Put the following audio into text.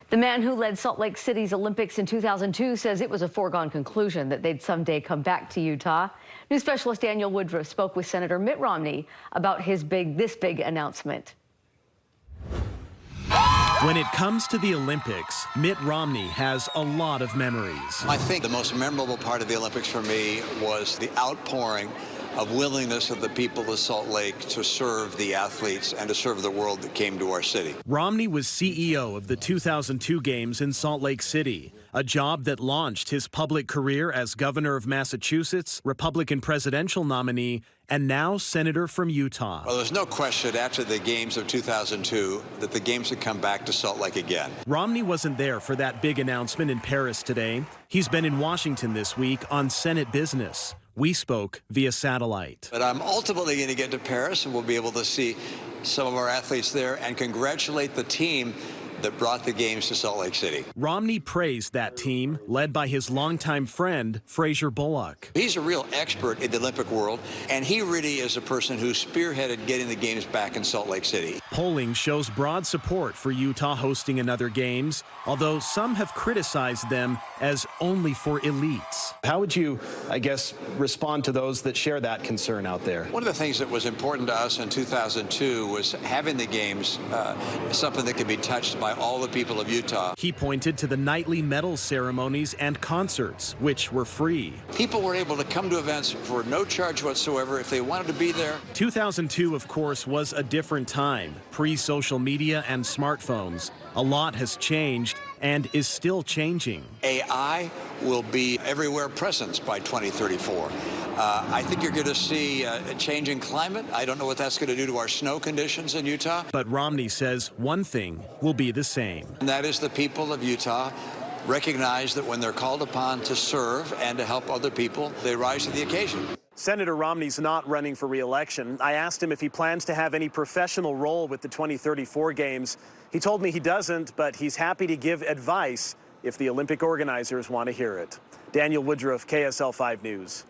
The man who led Salt Lake City's Olympics in 2002 says it was a foregone conclusion that they'd someday come back to Utah. News specialist Daniel Woodruff spoke with Senator Mitt Romney about this big announcement. When it comes to the Olympics, Mitt Romney has a lot of memories. I think the most memorable part of the Olympics for me was the outpouring of willingness of the people of Salt Lake to serve the athletes and to serve the world that came to our city. Romney was CEO of the 2002 Games in Salt Lake City, a job that launched his public career as governor of Massachusetts, Republican presidential nominee, and now senator from Utah. Well, there's no question after the Games of 2002 that the Games would come back to Salt Lake again. Romney wasn't there for that big announcement in Paris today. He's been in Washington this week on Senate business. We spoke via satellite. But I'm ultimately going to get to Paris, and we'll be able to see some of our athletes there and congratulate the team that brought the Games to Salt Lake City. Romney praised that team, led by his longtime friend, Fraser Bullock. He's a real expert in the Olympic world, and he really is a person who spearheaded getting the Games back in Salt Lake City. Polling shows broad support for Utah hosting another Games, although some have criticized them as only for elites. How would you, I guess, respond to those that share that concern out there? One of the things that was important to us in 2002 was having the Games something that could be touched by all the people of Utah. He pointed to the nightly medal ceremonies and concerts, which were free. People were able to come to events for no charge whatsoever if they wanted to be there. 2002, of course, was a different time, pre-social media and smartphones. A lot has changed and is still changing. AI will be everywhere present by 2034. I think you're going to see a change in climate. I don't know what that's going to do to our snow conditions in Utah. But Romney says one thing will be the same. And that is the people of Utah recognize that when they're called upon to serve and to help other people, they rise to the occasion. Senator Romney's not running for re-election. I asked him if he plans to have any professional role with the 2034 Games. He told me he doesn't, but he's happy to give advice if the Olympic organizers want to hear it. Daniel Woodruff, KSL 5 News.